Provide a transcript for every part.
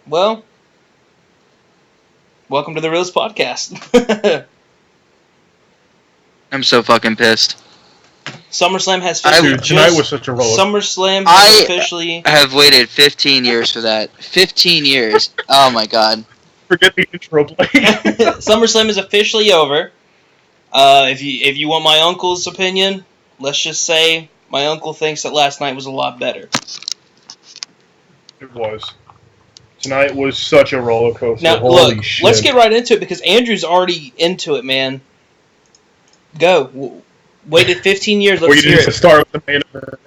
Well, welcome to the Rose Podcast. I'm so fucking pissed. SummerSlam has Dude, tonight was such a roller. SummerSlam has officially. I have waited 15 years for that. 15 years. Oh my god. Forget the intro play. SummerSlam is officially over. If you want my uncle's opinion, let's just say my uncle thinks that last night was a lot better. It was. Tonight was such a roller coaster. Now, Holy look, shit. let's get right into it because Andrew's already into it, man. Go. Waited 15 years. Let's hear to it. start with the main event.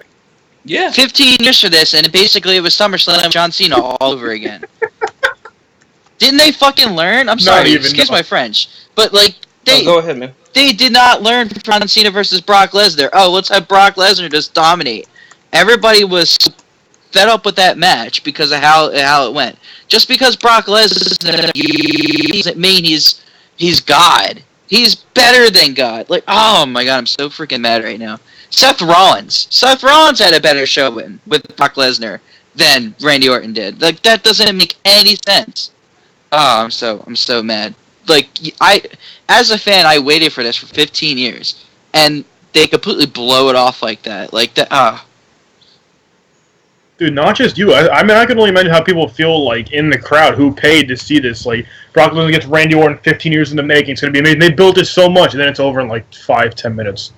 Yeah. 15 years for this, and basically it was SummerSlam John Cena all over again. Didn't they fucking learn? I'm sorry, excuse my French. But, like, go ahead, man. They did not learn from John Cena versus Brock Lesnar. Oh, let's have Brock Lesnar just dominate. Everybody was fed up with that match because of how it went. Just because Brock Lesnar doesn't mean he's God. He's better than God. Like, oh my god, I'm so freaking mad right now. Seth Rollins had a better show with Brock Lesnar than Randy Orton did. Like, that doesn't make any sense. Oh, I'm so mad. Like, as a fan, I waited for this for 15 years, and they completely blow it off like that. Like that. Dude, not just you. I mean, I can only imagine how people feel like in the crowd who paid to see this. Like, Brock Lesnar gets Randy Orton 15 years in the making. It's going to be amazing. They built it so much, and then it's over in like 5-10 minutes.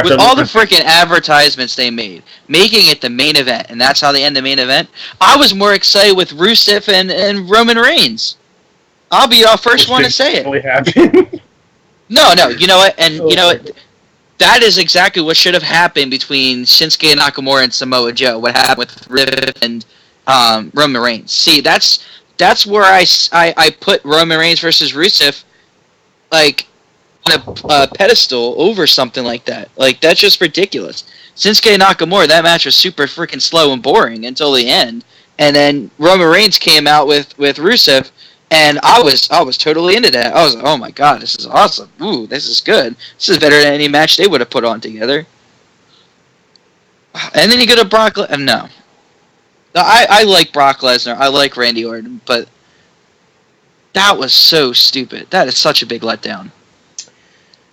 With all the freaking advertisements they made, making it the main event, and that's how they end the main event. I was more excited with Rusev and Roman Reigns. I'll be our first one to say it. Really happen. No, you know what? And you know what? That is exactly what should have happened between Shinsuke Nakamura and Samoa Joe. What happened with Riv and Roman Reigns. See, that's where I put Roman Reigns versus Rusev, like, on a pedestal over something like that. Like, that's just ridiculous. Shinsuke Nakamura, that match was super freaking slow and boring until the end. And then Roman Reigns came out with Rusev, and I was totally into that. I was like, oh my god, this is awesome. Ooh, this is good. This is better than any match they would have put on together. And then you go to Brock Lesnar. No. I like Brock Lesnar. I like Randy Orton. But that was so stupid. That is such a big letdown.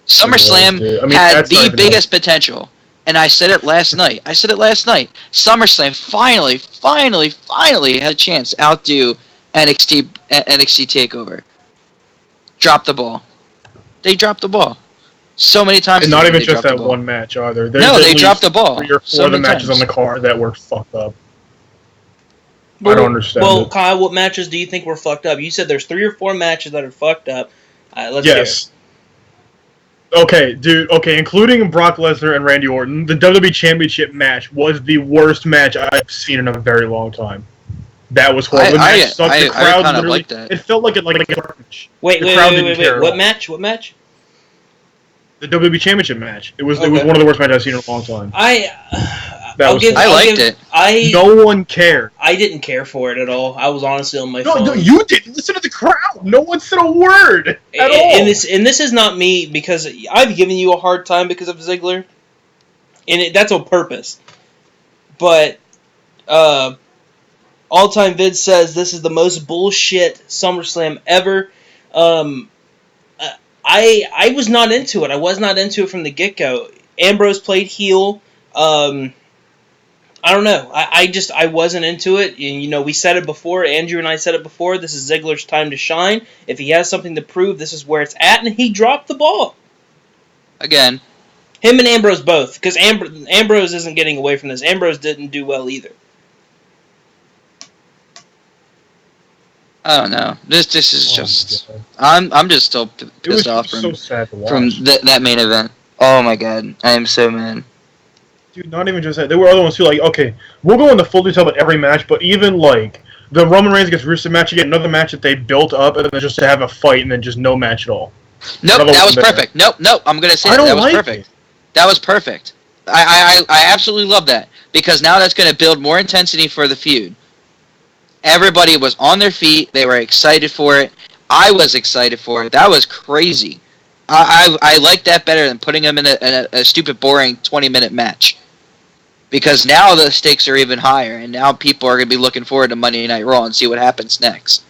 SummerSlam had the biggest potential. And I said it last night. SummerSlam finally had a chance to outdo NXT TakeOver. Dropped the ball. They dropped the ball so many times. And not even just that one match either. No, they dropped the ball. 3 or 4 of the matches on the card that were fucked up. I don't understand. Well, Kyle, what matches do you think were fucked up? You said there's 3 or 4 matches that are fucked up. Let's hear it. Okay, dude. Okay, including Brock Lesnar and Randy Orton, the WWE Championship match was the worst match I've seen in a very long time. That was horrible. The match sucked. The crowd literally. Like that. It felt like a match. Wait. What match? What match? The WWE Championship match. It was one of the worst matches I've seen in a long time. I liked it. No one cared. I didn't care for it at all. I was honestly on my phone. No, you didn't. Listen to the crowd. No one said a word at all. And this is not me because I've given you a hard time because of Ziggler, and that's on purpose. But All Time Vid says this is the most bullshit SummerSlam ever. I was not into it. I was not into it from the get-go. Ambrose played heel. I don't know. I wasn't into it. And, we said it before. Andrew and I said it before. This is Ziggler's time to shine. If he has something to prove, this is where it's at. And he dropped the ball. Again. Him and Ambrose both. Because Ambrose isn't getting away from this. Ambrose didn't do well either. I don't know. This is just. I'm just still pissed off from that main event. Oh my god, I am so mad. Dude, not even just that. There were other ones too. Like, okay, we'll go into full detail about every match, but even like the Roman Reigns against Rusev match, you get another match that they built up and then just to have a fight and then just no match at all. Nope, that was perfect. Nope. I'm gonna say that was perfect. That was perfect. I absolutely love that because now that's gonna build more intensity for the feud. Everybody was on their feet. They were excited for it. I was excited for it. That was crazy. I like that better than putting them in a stupid, boring 20-minute match. Because now the stakes are even higher, and now people are going to be looking forward to Monday Night Raw and see what happens next.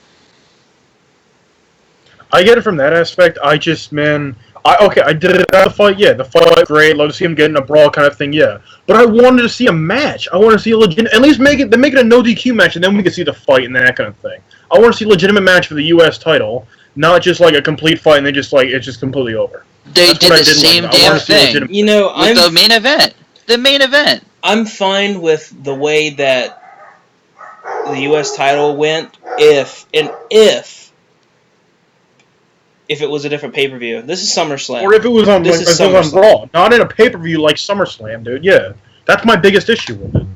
I get it from that aspect. I just, man, I did it at the fight, yeah. The fight, great. Love to see him get in a brawl kind of thing, yeah. But I wanted to see a match. I want to see a legit, at least make it a no DQ match, and then we can see the fight and that kind of thing. I want to see a legitimate match for the U.S. title, not just like a complete fight and then just like it's just completely over. They did the same damn thing. You know, with the main event. The main event. I'm fine with the way that the U.S. title went if it was a different pay-per-view. This is SummerSlam. Or if it was on, on Raw, not in a pay-per-view like SummerSlam, dude. Yeah, that's my biggest issue with it.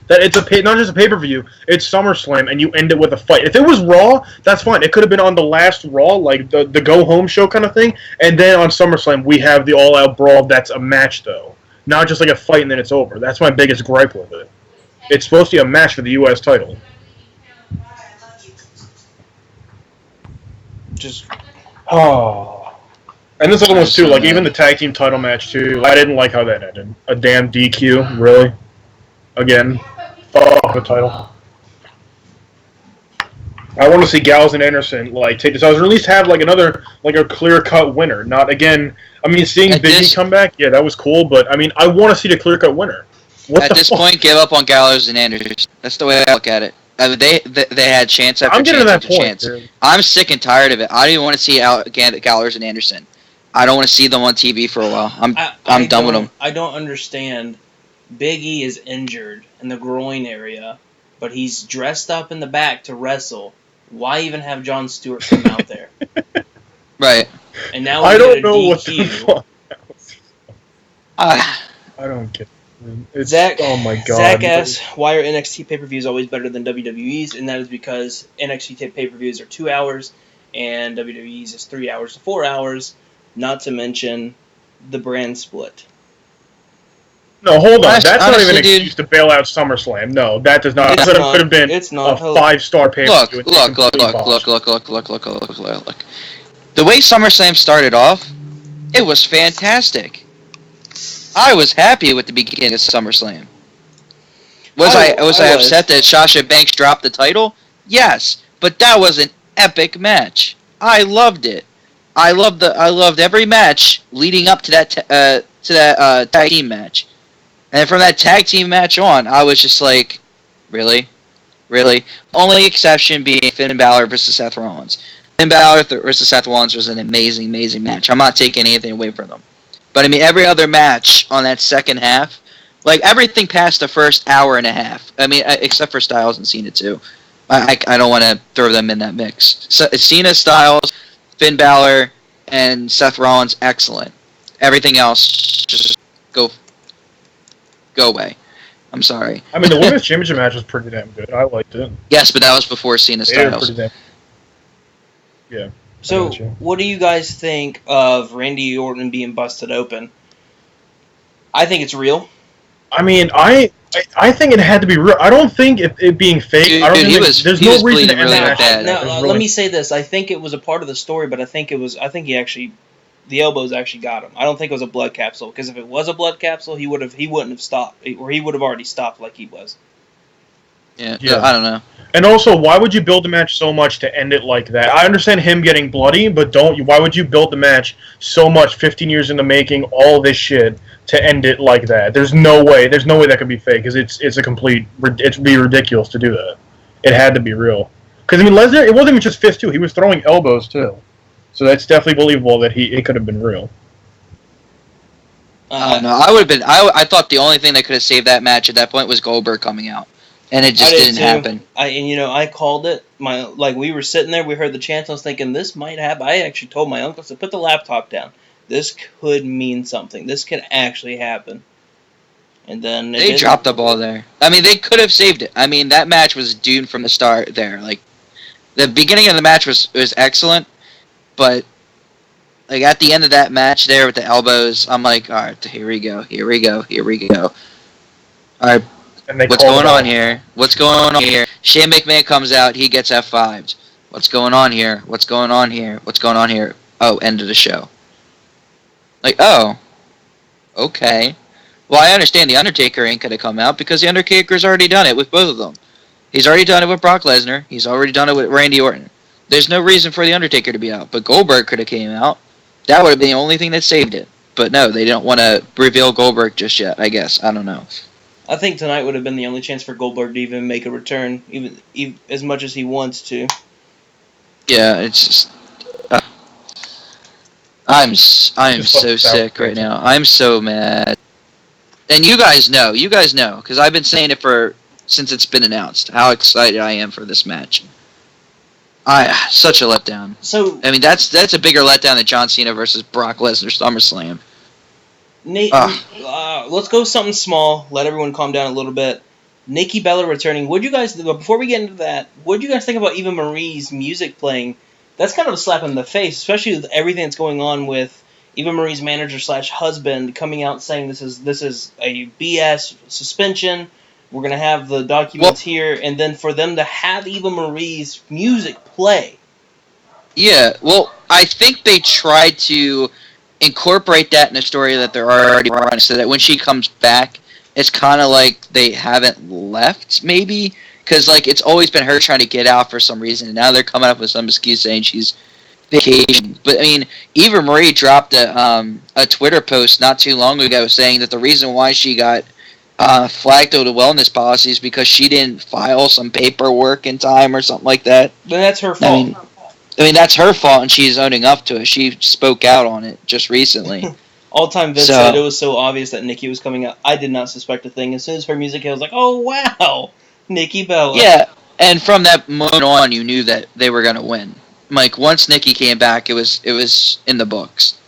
That it's not just a pay-per-view, it's SummerSlam, and you end it with a fight. If it was Raw, that's fine. It could have been on the last Raw, like the go-home show kind of thing, and then on SummerSlam we have the all-out brawl that's a match, though. Not just like a fight and then it's over. That's my biggest gripe with it. It's supposed to be a match for the U.S. title. Just... Oh. And this other one's too, like, even the tag team title match, too. I didn't like how that ended. A damn DQ, really? Again. Fuck the title. I want to see Gallows and Anderson, like, take this out, or at least have, like, another, like, a clear-cut winner. Not, again, I mean, seeing Big E come back, yeah, that was cool, but, I mean, I want to see the clear-cut winner. At this point, give up on Gallows and Anderson. That's the way I look at it. I mean, they had chance after chance after chance. Dude. I'm sick and tired of it. I don't even want to see Gallows and Anderson. I don't want to see them on TV for a while. I'm done with them. I don't understand. Big E is injured in the groin area, but he's dressed up in the back to wrestle. Why even have Jon Stewart come out there? Right. And now I don't know what the fuck. I don't get it. Zach, oh my god. Zach asks, why are NXT pay-per-views always better than WWE's? And that is because NXT pay-per-views are 2 hours, and WWE's is 3 hours to 4 hours, not to mention the brand split. No, hold on. That's not even an excuse to bail out SummerSlam. No, that does not. That could have been a 5-star pay-per-view. Look. The way SummerSlam started off, it was fantastic. I was happy with the beginning of SummerSlam. Was I upset that Sasha Banks dropped the title? Yes, but that was an epic match. I loved it. I loved every match leading up to that tag team match. And from that tag team match on, I was just like, really? Only exception being Finn Balor versus Seth Rollins. Finn Balor versus Seth Rollins was an amazing, amazing match. I'm not taking anything away from them. But, I mean, every other match on that second half, like, everything past the first hour and a half. I mean, except for Styles and Cena, too. I don't want to throw them in that mix. So, Cena, Styles, Finn Balor, and Seth Rollins, excellent. Everything else, just go away. I'm sorry. I mean, the Women's Championship match was pretty damn good. I liked it. Yes, but that was before Cena, Styles. Yeah. So, what do you guys think of Randy Orton being busted open? I think it's real. I mean, I think it had to be real. I don't think it being fake. Dude, I don't think there's no reason to end that bad. Let me say this. I think it was a part of the story, but I think the elbows actually got him. I don't think it was a blood capsule, because if it was a blood capsule, he wouldn't have stopped, or he would have already stopped like he was. Yeah, I don't know. And also, why would you build the match so much to end it like that? I understand him getting bloody, but why would you build the match so much, 15 years in the making, all this shit, to end it like that? There's no way that could be fake, because it'd be ridiculous to do that. It had to be real. Because, I mean, Lesnar, it wasn't even just fists, too. He was throwing elbows, too. So that's definitely believable that it could have been real. I don't know. I thought the only thing that could have saved that match at that point was Goldberg coming out. And it just didn't happen. I called it. We were sitting there, we heard the chants, I was thinking, this might happen. I actually told my uncle, to put the laptop down. This could mean something. This could actually happen. And then they dropped the ball there. I mean, they could have saved it. I mean, that match was doomed from the start there. Like, the beginning of the match was excellent, but like at the end of that match there with the elbows, I'm like, all right, here we go. All right. What's going on here? Shane McMahon comes out. He gets F5'd. What's going on here? Oh, end of the show. Like, oh, okay. Well, I understand the Undertaker ain't gonna come out because the Undertaker's already done it with both of them. He's already done it with Brock Lesnar. He's already done it with Randy Orton. There's no reason for the Undertaker to be out, but Goldberg could have came out. That would have been the only thing that saved it. But no, they don't want to reveal Goldberg just yet. I guess I don't know. I think tonight would have been the only chance for Goldberg to even make a return, even as much as he wants to. Yeah, it's just. I'm so sick right now. I'm so mad. And you guys know, because I've been saying it since it's been announced, how excited I am for this match. Such a letdown. So I mean, that's a bigger letdown than John Cena versus Brock Lesnar SummerSlam. Nate, let's go something small. Let everyone calm down a little bit. Nikki Bella returning. Before we get into that, what do you guys think about Eva Marie's music playing? That's kind of a slap in the face, especially with everything that's going on with Eva Marie's manager / husband coming out saying this is a BS suspension. We're gonna have the documents here, and then for them to have Eva Marie's music play. Yeah, well, I think they tried to incorporate that in a story that they're already running, so that when she comes back, it's kind of like they haven't left, maybe. Because, like, it's always been her trying to get out for some reason, and now they're coming up with some excuse saying she's vacationing. But, I mean, Eva Marie dropped a Twitter post not too long ago saying that the reason why she got flagged out of wellness policy is because she didn't file some paperwork in time or something like that. Then that's her fault. I mean, that's her fault, and she's owning up to it. She spoke out on it just recently. All-time Vince said it was so obvious that Nikki was coming out. I did not suspect a thing. As soon as her music hit, I was like, oh, wow, Nikki Bella. Yeah, and from that moment on, you knew that they were going to win. Like, once Nikki came back, it was in the books.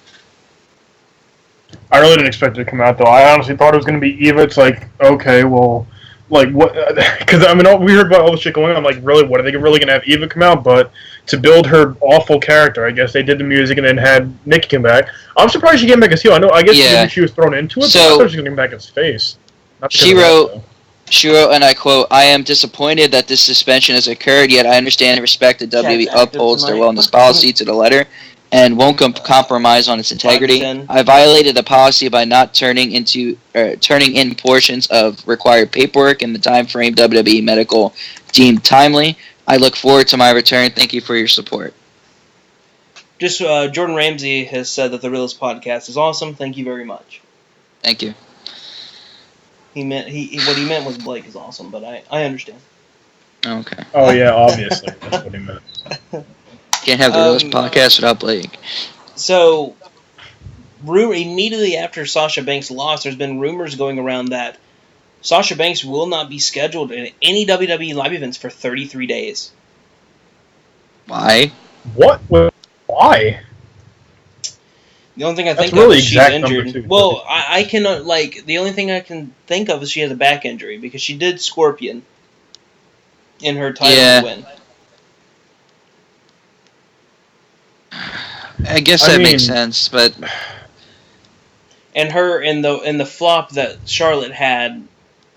I really didn't expect it to come out, though. I honestly thought it was going to be Eva. It's like, okay, well, like, what? Because, I mean, we heard about all the shit going on. I'm like, really, what? Are they really going to have Eva come out? But to build her awful character, I guess they did the music and then had Nikki come back. I'm surprised she came back as heel. I guess she was thrown into it, but I thought she was going to come back as face. She wrote, and I quote, "I am disappointed that this suspension has occurred, yet I understand and respect that WWE upholds their wellness policy to the letter and won't compromise on its integrity. I violated the policy by not turning in portions of required paperwork in the time frame WWE medical deemed timely. I look forward to my return. Thank you for your support." Just Jordan Ramsey has said that the Realist podcast is awesome. Thank you very much. Thank you. What he meant was Blake is awesome, but I understand. Okay. Oh yeah, obviously that's what he meant. Can't have the Realist podcast without Blake. So, immediately after Sasha Banks lost, there's been rumors going around that Sasha Banks will not be scheduled in any WWE live events for 33 days. Why? What? Why? The only thing I think of is she's injured. Well, I cannot, the only thing I can think of is she has a back injury, because she did Scorpion in her title win. I guess that makes sense, but... And her, in the flop that Charlotte had,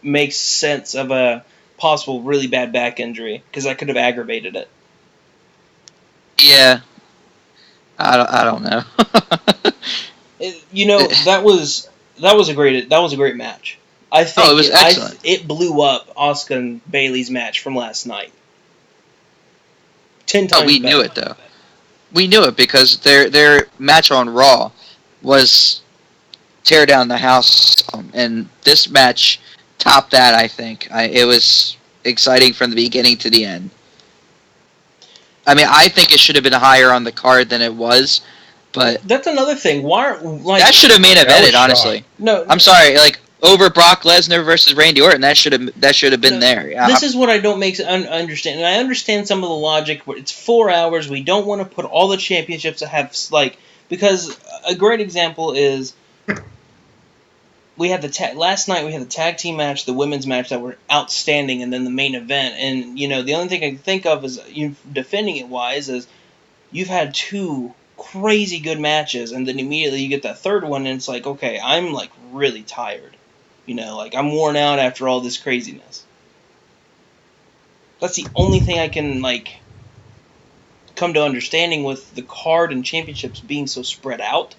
makes sense of a possible really bad back injury, because that could have aggravated it. Yeah. I don't know. That was a great match. I think it was excellent. It blew up Asuka and Bayley's match from last night. 10 times. We knew it though. We knew it because their match on Raw was tear down the house, and this match topped that. I think it was exciting from the beginning to the end. I mean, I think it should have been higher on the card than it was, but that's another thing. Why? That should have main evented, honestly. No, I'm sorry. Over Brock Lesnar versus Randy Orton, that should have been there. Yeah. This is what I don't understand, and I understand some of the logic. Where it's 4 hours. We don't want to put all the championships to have because a great example is. We had last night. We had the tag team match, the women's match that were outstanding, and then the main event. And the only thing I can think of is defending it wise is you've had 2 crazy good matches, and then immediately you get that third one, and it's like, okay, I'm really tired, I'm worn out after all this craziness. That's the only thing I can come to understanding with the card and championships being so spread out.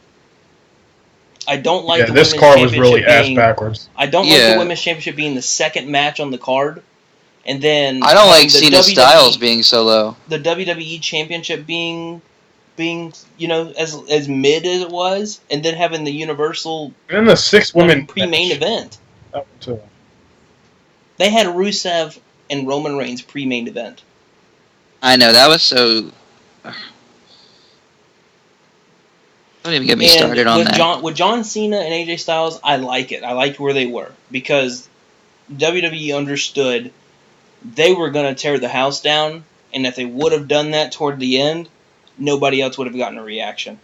I don't like the this women's card was championship really ass being. backwards. I don't like the women's championship being the second match on the card, and then I don't like Cena Styles being so low. The WWE Championship being as mid as it was, and then having the Universal and the 6 women pre-main event. They had Rusev and Roman Reigns pre-main event. I know, that was so. Don't even get me started on that. With John Cena and AJ Styles, I like it. I liked where they were because WWE understood they were going to tear the house down, and if they would have done that toward the end, nobody else would have gotten a reaction.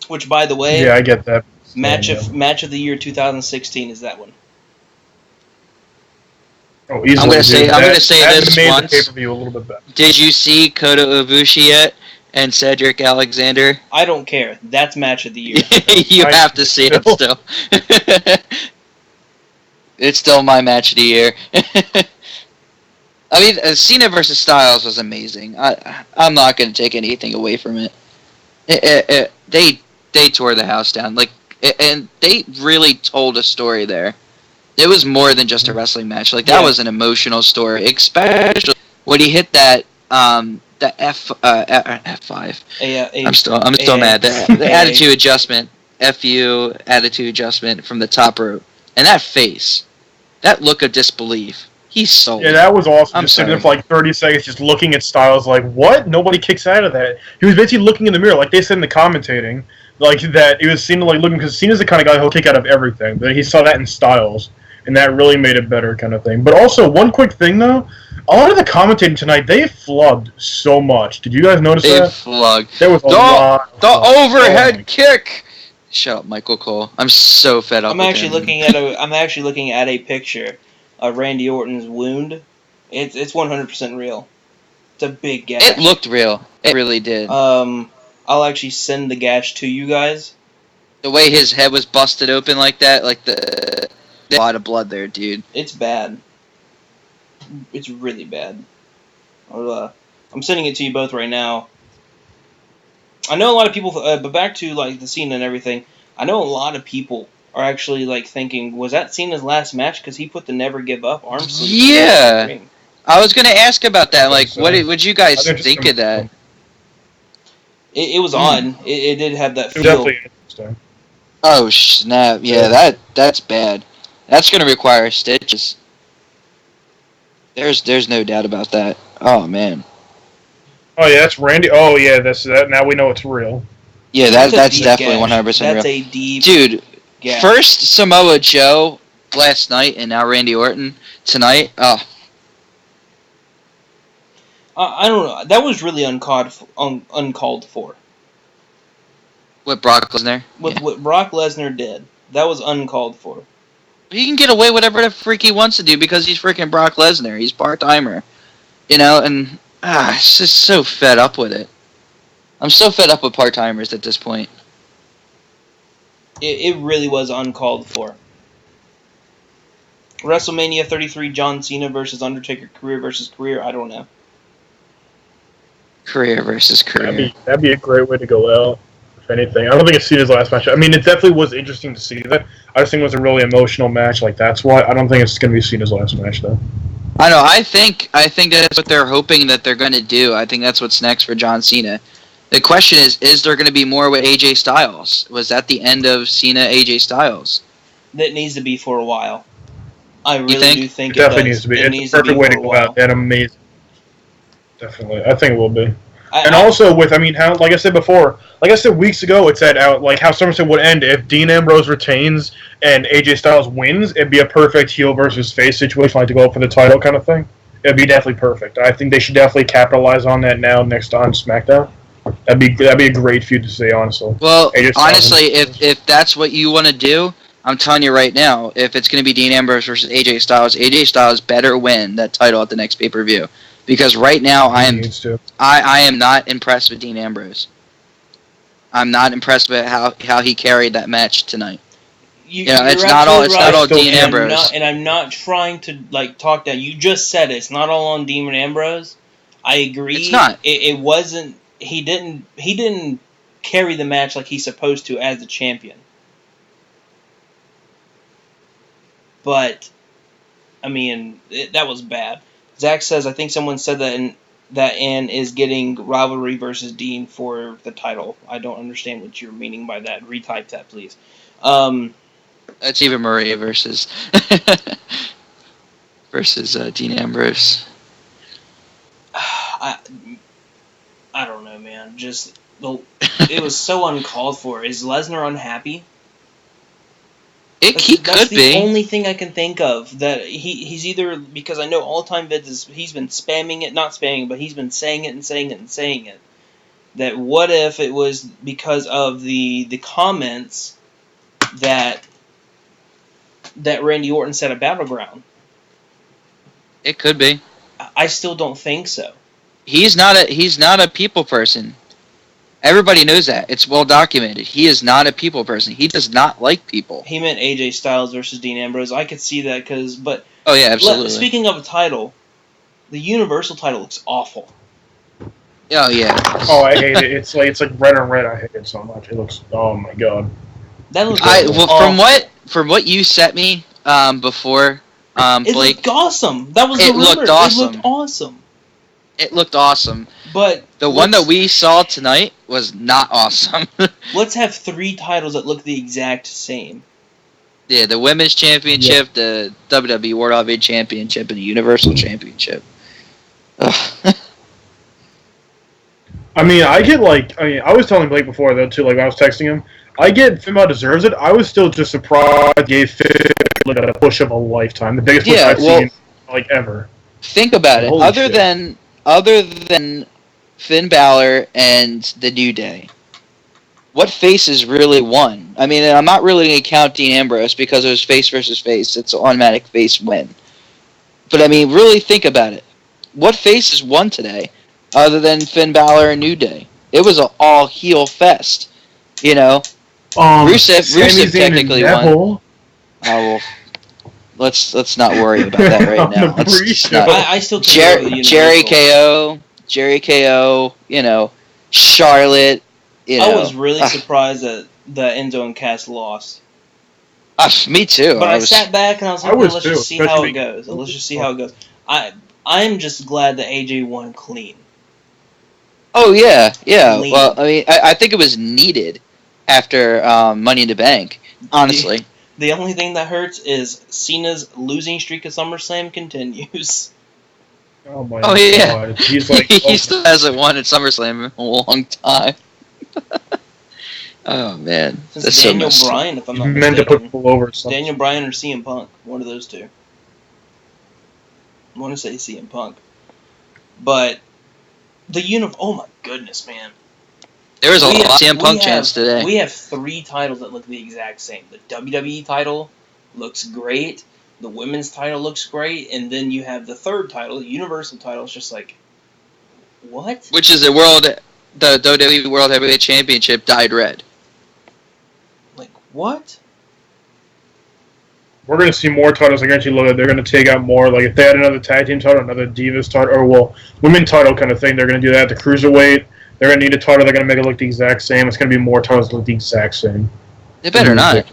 Which, by the way, yeah, I get that. Match of the year 2016 is that one. Oh, easily, I'm gonna say this made once. The pay-per-view a little bit better. Did you see Kota Ibushi yet and Cedric Alexander? I don't care. That's match of the year. You have to see it still. It's still my match of the year. I mean, Cena versus Styles was amazing. I'm not gonna take anything away from it. They tore the house down, and they really told a story there. It was more than just a wrestling match. That was an emotional story, especially when he hit that the F5. I'm still mad. The attitude adjustment, FU attitude adjustment from the top rope, and that face, that look of disbelief. He's sold. Yeah, that was awesome. I'm just sorry. sitting there for like 30 seconds, just looking at Styles, like, what? Nobody kicks out of that. He was basically looking in the mirror, like they said in the commentating, like that. It was Cena like looking because Cena's the kind of guy who'll kick out of everything. But he saw that in Styles, and that really made it better, kind of thing. But also, one quick thing though, a lot of the commentating tonight, they flubbed so much. Did you guys notice that? They flubbed. There was a lot. The overhead kick. Shut up, Michael Cole. I'm so fed up. I'm actually looking at a picture of Randy Orton's wound. It's 100% real. It's a big gash. It looked real. It really did. I'll actually send the gash to you guys. The way his head was busted open like that, there's a lot of blood there, dude. It's bad. It's really bad. I'm sending it to you both right now. I know a lot of people, but back to the Cena and everything. I know a lot of people are actually thinking, was that Cena's last match? Because he put the Never Give Up arm sleeve. Yeah, I was gonna ask about that. What did you guys think of that? It was odd. It did have that feel. Definitely interesting. Oh snap! Yeah, that's bad. That's gonna require stitches. There's no doubt about that. Oh man. Oh yeah, that's Randy. Oh yeah, that's that. Now we know it's real. Yeah, that's definitely 100% real. That's a deep dude. gash. First Samoa Joe last night, and now Randy Orton tonight. Oh. I don't know. That was really uncalled for. What Brock Lesnar? What Brock Lesnar did, that was uncalled for. He can get away whatever the freak he wants to do because he's freaking Brock Lesnar. He's part-timer. And it's just so fed up with it. I'm so fed up with part-timers at this point. It really was uncalled for. WrestleMania 33, John Cena versus Undertaker, career versus career, I don't know. Career versus career. That'd be a great way to go out, if anything. I don't think it's Cena's last match. I mean, it definitely was interesting to see that. I just think it was a really emotional match. That's why. I don't think it's going to be Cena's last match, though. I know. I think that's what they're hoping that they're going to do. I think that's what's next for John Cena. The question is there going to be more with AJ Styles? Was that the end of Cena AJ Styles? That needs to be for a while. I really do think it definitely needs to be. It's a perfect way to go out. And amazing. Definitely, I think it will be. Also, like I said before, like I said weeks ago, it said out how SummerSlam would end if Dean Ambrose retains and AJ Styles wins. It'd be a perfect heel versus face situation, to go up for the title kind of thing. It'd be definitely perfect. I think they should definitely capitalize on that now next on SmackDown. That'd be a great feud to see, honestly. Well, honestly, if that's what you want to do, I'm telling you right now, if it's going to be Dean Ambrose versus AJ Styles better win that title at the next pay-per-view. Because right now, I am not impressed with Dean Ambrose. I'm not impressed with how he carried that match tonight. It's not all Dean Ambrose. And I'm not trying to talk down. You just said it. It's not all on Dean Ambrose. I agree. It's not. It wasn't he didn't carry the match like he's supposed to as the champion. But I mean, that was bad. Zach says, I think someone said that Ann is getting rivalry versus Dean for the title. I don't understand what you're meaning by that. Retype that, please. That's Eva Marie versus Dean Ambrose. I don't know, man. It was so uncalled for. Is Lesnar unhappy? He could be. That's the only thing I can think of. That he's either, because I know All Time Vids he's been spamming it, not spamming, but he's been saying it and saying it and saying it. That what if it was because of the comments that Randy Orton said at Battleground? It could be. I still don't think so. He's not a people person. Everybody knows that. It's well documented. He is not a people person. He does not like people. He meant AJ Styles versus Dean Ambrose. I could see that oh yeah, absolutely. Speaking of a title, the Universal title looks awful. Oh yeah. Oh, I hate it. It's like red on red. I hate it so much. It looks. Oh my god. That looks. From what you sent me before, Blake. It looked awesome. That was the rumor. Looked awesome. It looked awesome. It looked awesome. But the one that we saw tonight was not awesome. Let's have 3 titles that look the exact same. Yeah, the Women's Championship, the WWE World Heavyweight Championship, and the Universal Championship. I mean, I was telling Blake before, though, too, like, I was texting him, I get Finn Balor deserves it. I was still just surprised gave Finn like a push of a lifetime. The biggest push I've seen, like, ever. Think about it. Other than Finn Balor and the New Day, what faces really won? I mean, I'm not really going to count Dean Ambrose because it was face versus face. It's an automatic face win. But, I mean, really think about it. What faces won today other than Finn Balor and New Day? It was an all-heel fest, you know? Rusev technically won. Oh, well, let's not worry about that right now. I still think Jerry KO, you know, Charlotte, you know. I was really surprised that Enzo and Cass lost. Me too. But I sat back and I was like, let's just see how it goes. Let's just see how it goes. I'm just glad that AJ won clean. Oh, yeah. Clean. Well, I mean, I think it was needed after Money in the Bank, honestly. The only thing that hurts is Cena's losing streak at SummerSlam continues. Oh my god. Yeah. He's like, he still hasn't won at SummerSlam in a long time. Oh man. Since Daniel Bryan, if I'm not mistaken. Meant to put people over. Daniel Bryan or CM Punk. One of those two. I want to say CM Punk. But oh my goodness, man. There was a lot of CM Punk chants today. We have 3 titles that look the exact same. The WWE title looks great. The women's title looks great. And then you have the 3rd title, the Universal title. It's just like, what? Which is the WWE World Heavyweight Championship dyed red. Like, what? We're going to see more titles. I guarantee you, they're going to take out more. Like, if they had another tag team title, another Divas title, or, women title kind of thing, they're going to do that. The Cruiserweight. They're going to need a title. They're going to make it look the exact same. It's going to be more titles that look the exact same. They better not.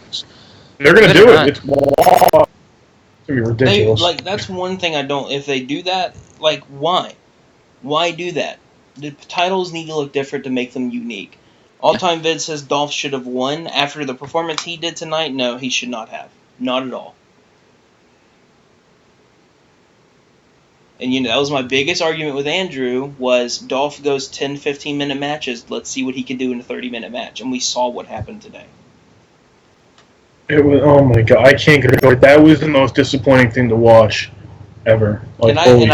They're going to do it. It's going to be ridiculous. That's one thing I don't... If they do that, why? Why do that? The titles need to look different to make them unique. All Time Vid says Dolph should have won. After the performance he did tonight, no, he should not have. Not at all. And, that was my biggest argument with Andrew, was Dolph goes 10, 15-minute matches. Let's see what he can do in a 30-minute match. And we saw what happened today. It was, oh my god, I can't get over it. That was the most disappointing thing to watch ever. I opened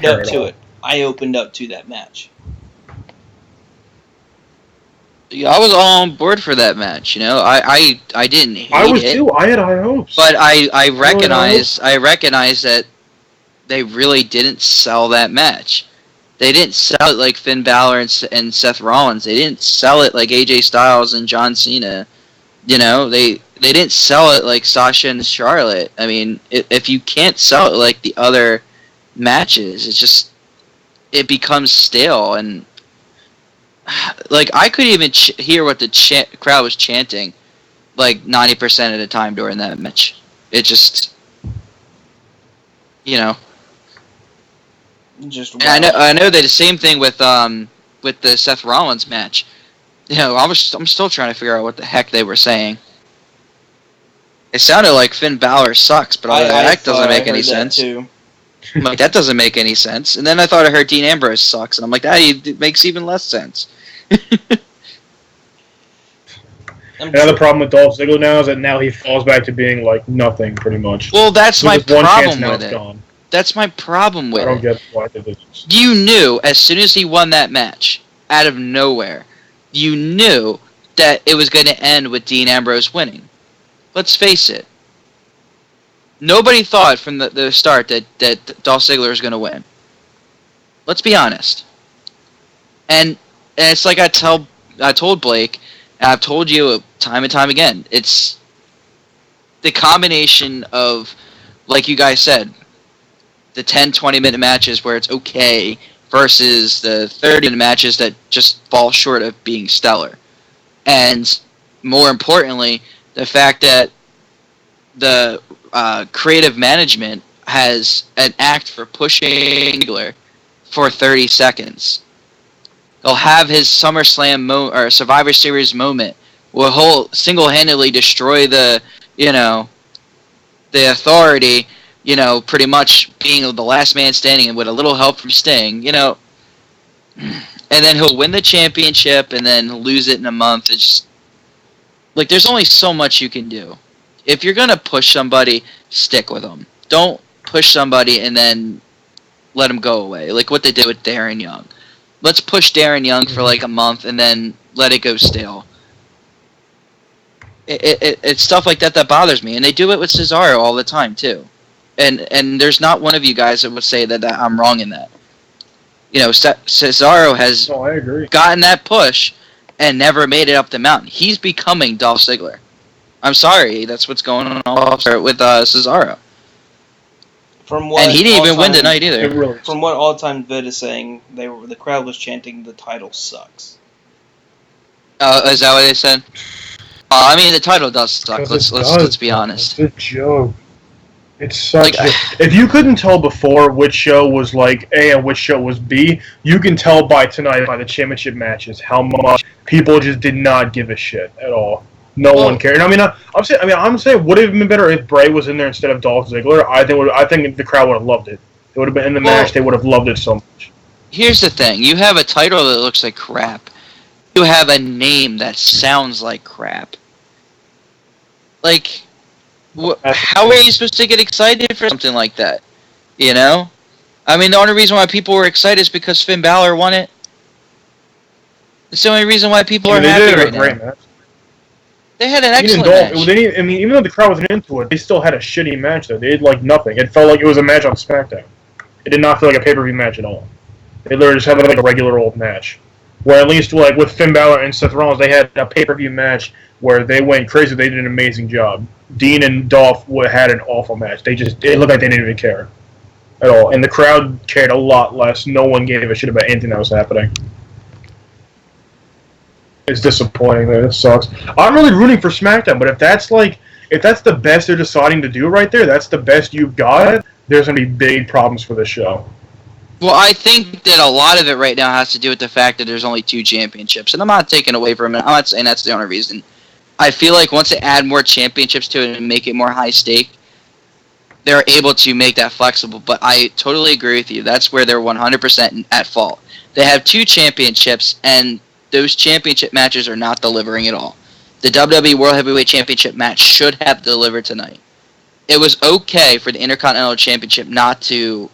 up to it. I opened up to that match. Yeah, I was all on board for that match. I didn't hate it. I was too. I had high hopes. But I recognize that they really didn't sell that match. They didn't sell it like Finn Balor and Seth Rollins. They didn't sell it like AJ Styles and John Cena. They didn't sell it like Sasha and Charlotte. I mean, if you can't sell it like the other matches, it becomes stale. And like I could even hear what the crowd was chanting, like 90% of the time during that match. It just, you know. Just and I know that the same thing with the Seth Rollins match. You know, I'm still trying to figure out what the heck they were saying. It sounded like Finn Balor sucks, but that doesn't make any sense. Too. I'm like, that doesn't make any sense. And then I thought I heard Dean Ambrose sucks, and I'm like, that makes even less sense. Another problem with Dolph Ziggler now is that now he falls back to being like nothing, pretty much. Well, that's my problem with it. Gone. That's my problem with it. I don't get why they did this. You knew as soon as he won that match, out of nowhere, you knew that it was going to end with Dean Ambrose winning. Let's face it. Nobody thought from the start that Dolph Ziggler was going to win. Let's be honest. And it's like I told Blake, and I've told you time and time again, it's the combination of, like you guys said, the 10, 20-minute matches where it's okay versus the 30-minute matches that just fall short of being stellar. And more importantly, the fact that the creative management has an act for pushing Ziggler for 30 seconds. He'll have his SummerSlam or Survivor Series moment where he'll single-handedly destroy the Authority, pretty much being the last man standing and with a little help from Sting, and then he'll win the championship and then lose it in a month. It's just, like, there's only so much you can do. If you're going to push somebody, stick with them. Don't push somebody and then let them go away, like what they did with Darren Young. Let's push Darren Young for like a month and then let it go stale. It's stuff like that bothers me, and they do it with Cesaro all the time too. And there's not one of you guys that would say that I'm wrong in that. Cesaro has I agree. gotten that push and never made it up the mountain. He's becoming Dolph Ziggler. I'm sorry, that's what's going on with Cesaro. And he didn't even win tonight either. Really from what All Time Vid is saying, the crowd was chanting, "The title sucks." Is that what they said? I mean, the title does suck. Let's be honest. It's a joke. It's such if you couldn't tell before which show was like A and which show was B, you can tell by tonight by the championship matches how much people just did not give a shit at all. No one cared. I'm saying would it have been better if Bray was in there instead of Dolph Ziggler? I think the crowd would have loved it. It would have been in the match. They would have loved it so much. Here's the thing: you have a title that looks like crap. You have a name that sounds like crap. Like, how are you supposed to get excited for something like that? I mean, the only reason why people were excited is because Finn Balor won it. It's the only reason why people are happy right now. Match. They had an excellent match. Even though the crowd wasn't into it, they still had a shitty match, though. They did, like, nothing. It felt like it was a match on SmackDown. It did not feel like a pay-per-view match at all. They literally just had, like, a regular old match. Where at least, like, with Finn Balor and Seth Rollins, they had a pay-per-view match where they went crazy. They did an amazing job. Dean and Dolph had an awful match. It looked like they didn't even care at all. And the crowd cared a lot less. No one gave a shit about anything that was happening. It's disappointing. It sucks. I'm really rooting for SmackDown, but if that's the best they're deciding to do right there, that's the best you've got, there's going to be big problems for this show. Well, I think that a lot of it right now has to do with the fact that there's only 2 championships, and I'm not taking away from it. I'm not saying that's the only reason. I feel like once they add more championships to it and make it more high stake, they're able to make that flexible. But I totally agree with you. That's where they're 100% at fault. They have 2 championships, and those championship matches are not delivering at all. The WWE World Heavyweight Championship match should have delivered tonight. It was okay for the Intercontinental Championship not to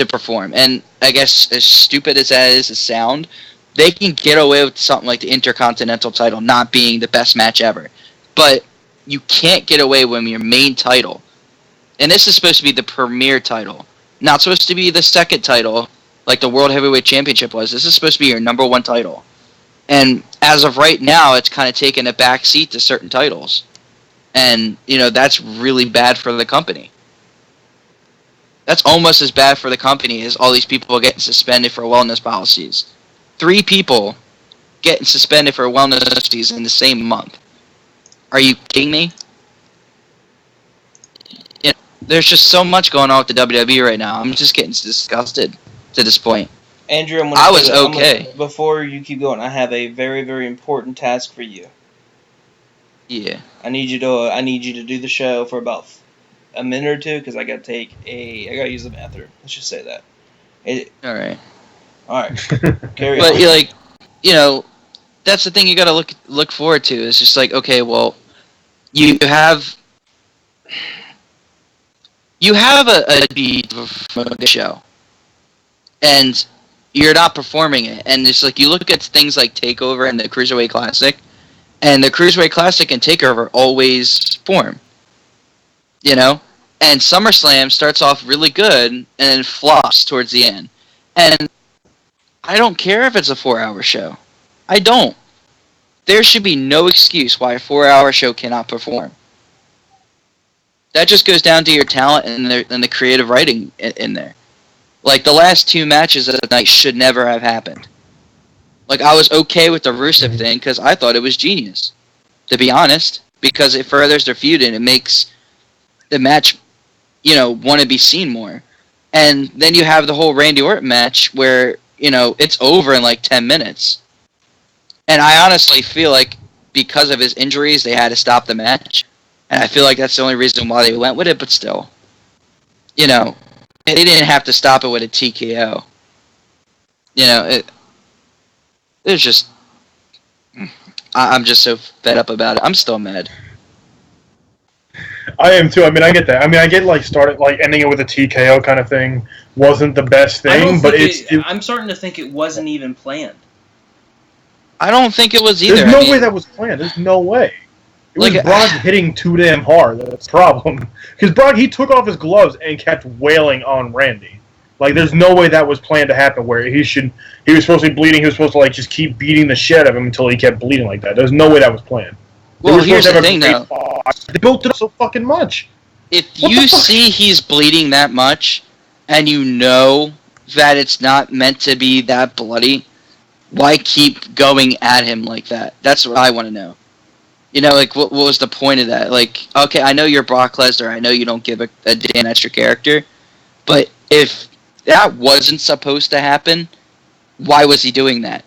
perform. And I guess as stupid as that is to sound, they can get away with something like the Intercontinental title not being the best match ever. But you can't get away with your main title. And this is supposed to be the premier title. Not supposed to be the second title like the World Heavyweight Championship was. This is supposed to be your number 1 title. And as of right now, it's kind of taken a back seat to certain titles. And, that's really bad for the company. That's almost as bad for the company as all these people getting suspended for wellness policies. 3 people getting suspended for wellness policies in the same month. Are you kidding me? You know, there's just so much going on with the WWE right now. I'm just getting disgusted to this point. Andrew, before you keep going, I have a very, very important task for you. Yeah. I need you to do the show for about a minute or two because I gotta use the bathroom. Let's just say that. All right. Carry on. But that's the thing you gotta look forward to. It's just like, okay, well, you have a beat show, and you're not performing it. And it's like you look at things like Takeover and the Cruiserweight Classic. And the Cruiserweight Classic and Takeover always form. And SummerSlam starts off really good and then flops towards the end. And I don't care if it's a 4-hour show. I don't. There should be no excuse why a 4-hour show cannot perform. That just goes down to your talent and the creative writing in there. Like, the last 2 matches of the night should never have happened. Like, I was okay with the Rusev thing because I thought it was genius, to be honest, because it furthers their feud and it makes the match, want to be seen more. And then you have the whole Randy Orton match where, it's over in like 10 minutes. And I honestly feel like because of his injuries, they had to stop the match. And I feel like that's the only reason why they went with it, but still. They didn't have to stop it with a TKO. It's just, I'm just so fed up about it. I'm still mad. I am too. I mean, I get that. I mean, I get ending it with a TKO kind of thing wasn't the best thing, but I'm starting to think it wasn't even planned. I don't think it was either. There's no way that was planned. There's no way. It was Brock hitting too damn hard. That's the problem. Because Brock, he took off his gloves and kept wailing on Randy. Like, there's no way that was planned to happen where he was supposed to be bleeding, he was supposed to, just keep beating the shit out of him until he kept bleeding like that. There's no way that was planned. Well, here's the thing, though. They built it up so fucking much. If you see he's bleeding that much, and you know that it's not meant to be that bloody, why keep going at him like that? That's what I want to know. What was the point of that? Like, okay, I know you're Brock Lesnar, I know you don't give a damn at your character, but if that wasn't supposed to happen, why was he doing that?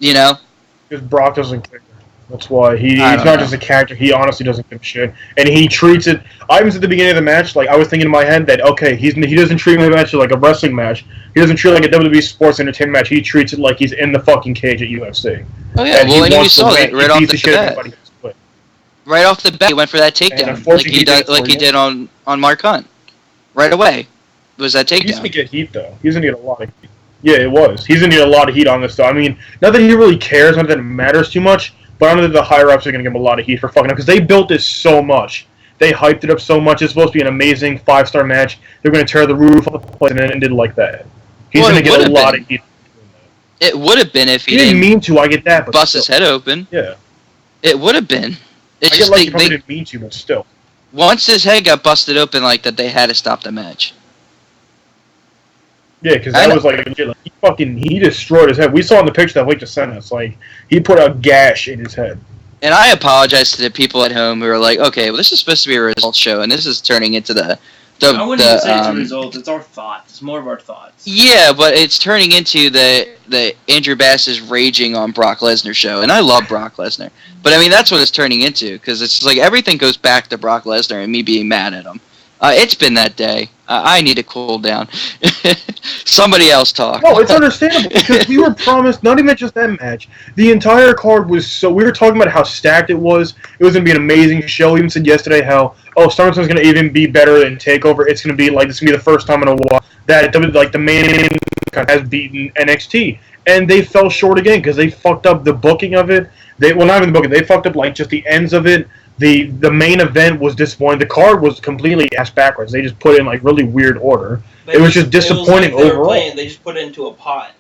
Because Brock doesn't care. That's why. He's not just a character, he honestly doesn't give a shit. And he treats it, I was at the beginning of the match, I was thinking in my head that, okay, he doesn't treat the match like a wrestling match. He doesn't treat it like a WWE sports entertainment match. He treats it like he's in the fucking cage at UFC. Oh yeah, and you saw that right off the bat. Right off the bat, he went for that takedown, like he did on Mark Hunt. Right away. Was that takedown? He's going to get heat, though. He's going to get a lot of heat. Yeah, it was. He's going to get a lot of heat on this, though. I mean, not that he really cares, not that it matters too much, but I know that the higher-ups are going to give him a lot of heat for fucking up, because they built this so much. They hyped it up so much. It's supposed to be an amazing 5-star match. They're going to tear the roof off the place, and it ended like that. He's going to get a lot of heat. It would have been if he didn't mean to, I get that, but bust his head open. Yeah. It would have been. I get like he probably didn't mean to, but still. Once his head got busted open like that, they had to stop the match. Yeah, because that was he destroyed his head. We saw in the picture that Blake just sent us. He put a gash in his head. And I apologize to the people at home who are like, okay, well, this is supposed to be a results show, and this is turning into the I wouldn't even say it's a result. It's our thoughts. It's more of our thoughts. Yeah, but it's turning into the Andrew Bass is raging on Brock Lesnar show, and I love Brock Lesnar. But, I mean, that's what it's turning into, because it's like everything goes back to Brock Lesnar and me being mad at him. It's been that day. I need to cool down. Somebody else talk. No, it's understandable, because we were promised not even just that match. The entire card was so... We were talking about how stacked it was. It was going to be an amazing show. We even said yesterday how, SummerSlam's going to even be better than TakeOver. It's going to be this going to be the first time in a while that the main has beaten NXT. And they fell short again, because they fucked up the booking of it. Not even the booking. They fucked up, just the ends of it. The main event was disappointing. The card was completely ass backwards. They just put it in really weird order. It was just disappointing overall. They just put it into a pot,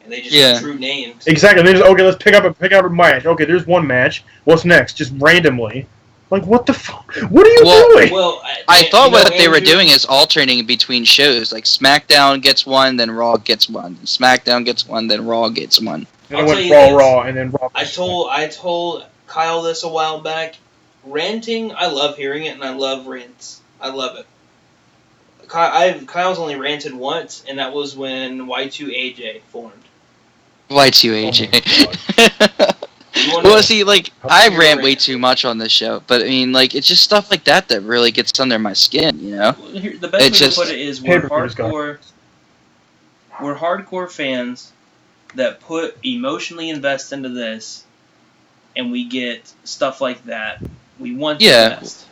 and they just drew names. Exactly. They just let's pick up a match. Okay, there's one match. What's next? Just randomly. Like, what the fuck? What are you doing? Well, I thought what they were doing is alternating between shows. Like, SmackDown gets one, then Raw gets one. SmackDown gets one, then Raw gets one. And it went Raw, and then Raw. I told Kyle this a while back. Ranting, I love hearing it, and I love rants. I love it. Kyle's only ranted once, and that was when Y2AJ formed. Y2AJ. Well, see, like, I rant way too much on this show, but I mean, like, it's just stuff like that that really gets under my skin, you know? The best way to put it is we're hardcore fans that put emotionally invest into this, and we get stuff like that. We want to invest.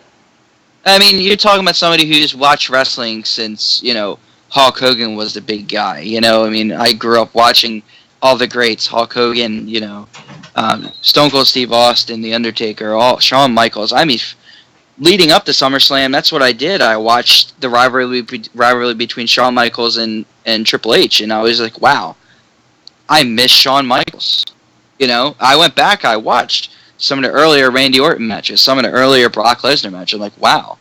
I mean, you're talking about somebody who's watched wrestling since, you know, Hulk Hogan was the big guy, you know? I mean, I grew up watching all the greats, Hulk Hogan, you know, Stone Cold Steve Austin, The Undertaker, Shawn Michaels. I mean, leading up to SummerSlam, that's what I did. I watched the rivalry between Shawn Michaels and Triple H, and I was like, wow, I miss Shawn Michaels. You know, I went back, I watched some of the earlier Randy Orton matches, some of the earlier Brock Lesnar matches. I'm like, wow,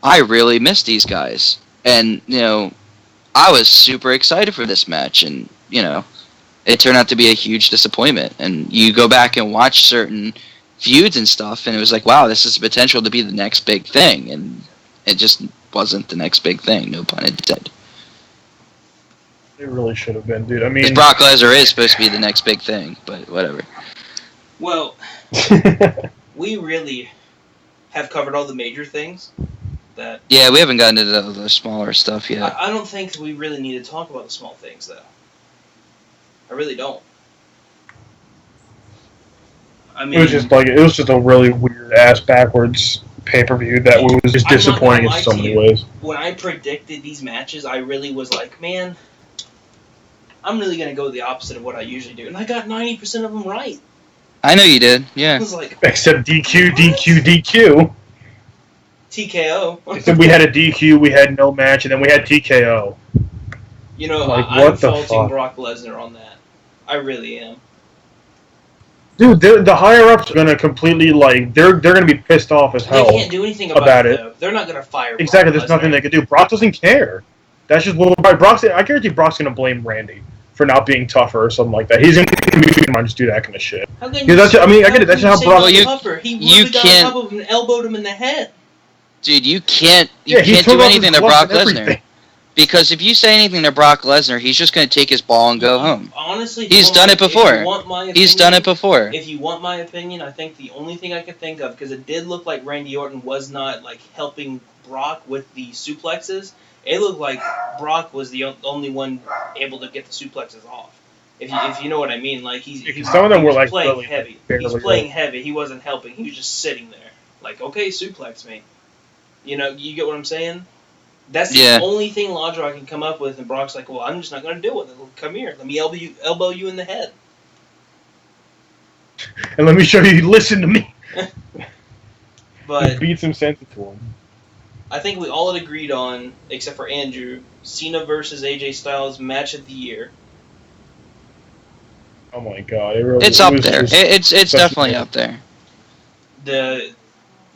I really miss these guys. And, you know, I was super excited for this match, and, you know, it turned out to be a huge disappointment. And you go back and watch certain feuds and stuff, and it was like, wow, this has the potential to be the next big thing. And it just wasn't the next big thing, no pun intended. It really should have been, dude. I mean, Brock Lesnar is supposed to be the next big thing, but whatever. Well, we really have covered all the major things. Yeah, we haven't gotten into the smaller stuff yet. I don't think we really need to talk about the small things, though. I really don't. I mean, it was just a really weird ass backwards pay-per-view that was just disappointing in so many ways. When I predicted these matches, I really was like, man, I'm really gonna go the opposite of what I usually do, and I got 90% of them right. I know you did, yeah. I was like, except DQ, DQ, DQ. TKO. Except we had a DQ, we had no match, and then we had TKO. You know, like, I'm faulting Brock Lesnar on that. I really am. Dude, the higher-ups are going to completely, like, they're going to be pissed off as hell. They can't do anything about it, though. They're not going to fire Exactly, there's nothing they can do. Brock doesn't care. That's just what I guarantee Brock's going to blame Randy for not being tougher or something like that. He's going to just do that kind of shit. How can you I get it. That's just how Brock... tougher? He literally got on top of him and elbowed him in the head. Dude, you can't do anything to Brock Lesnar. Because if you say anything to Brock Lesnar, he's just going to take his ball and go home. Honestly, he's done it before. He's done it before. If you want my opinion, I think the only thing I could think of, because it did look like Randy Orton was not like helping Brock with the suplexes. It looked like Brock was the only one able to get the suplexes off. If you know what I mean, like some of them were like playing heavy. He's playing heavy. He wasn't helping. He was just sitting there, like, okay, suplex me. You know, you get what I'm saying? That's the only thing logical I can come up with, and Brock's like, well, I'm just not going to do it. Come here. Let me elbow you in the head. And let me show you listen to me. But beat some sense into him. I think we all had agreed on, except for Andrew, Cena versus AJ Styles match of the year. Oh my god. It's up there. It's definitely up there. The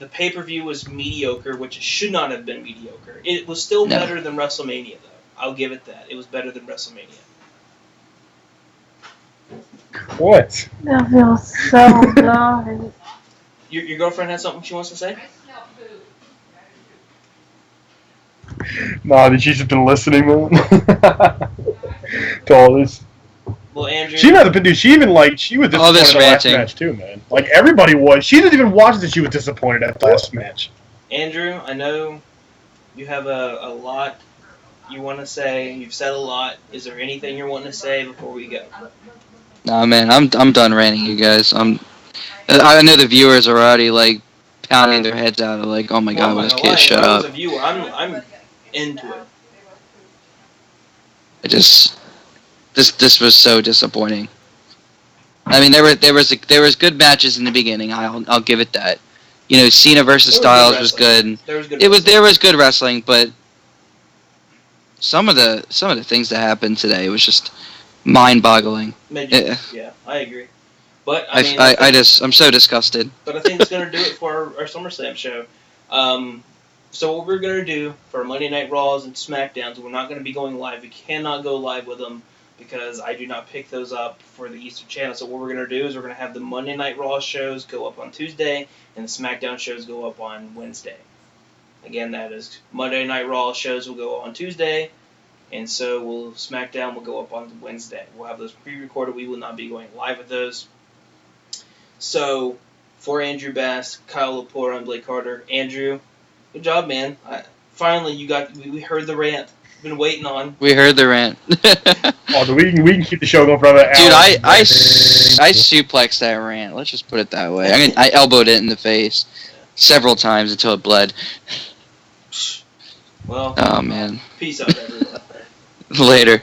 pay-per-view was mediocre, which it should not have been mediocre. It was still better than WrestleMania, though. I'll give it that. It was better than WrestleMania. What? That feels so good. Your girlfriend has something she wants to say? Nah, she's just been listening, man. To all this. Well, Andrew... She might have been, dude. She was disappointed at the last match, too, man. Like, everybody was. She didn't even watch that she was disappointed at the last match. Andrew, I know you have a lot you want to say. You've said a lot. Is there anything you're wanting to say before we go? Nah, man. I'm done ranting, you guys. I know the viewers are already, like, pounding their heads out. Like, oh my god, this kid, shut up. As a viewer, I'm into it. This was so disappointing. I mean, there was good matches in the beginning. I'll give it that. You know, Cena versus Styles was good. There was good wrestling, but some of the things that happened today was just mind-boggling. Yeah, I agree. But I'm so disgusted. But I think it's going to do it for our SummerSlam show. So what we're going to do for Monday Night Raws and SmackDowns, we're not going to be going live. We cannot go live with them because I do not pick those up for the Eastern Channel. So what we're going to do is we're going to have the Monday Night Raw shows go up on Tuesday and the SmackDown shows go up on Wednesday. Again, that is Monday Night Raw shows will go on Tuesday, and so SmackDown will go up on Wednesday. We'll have those pre-recorded. We will not be going live with those. So, for Andrew Bass, Kyle Lepore, and Blake Carter, Andrew, good job, man. Finally, we heard the rant. Been waiting on. We heard the rant. We can keep the show going for another hour. Dude, I suplexed that rant. Let's just put it that way. I elbowed it in the face several times until it bled. Well. Oh man. Peace out, everyone. Later.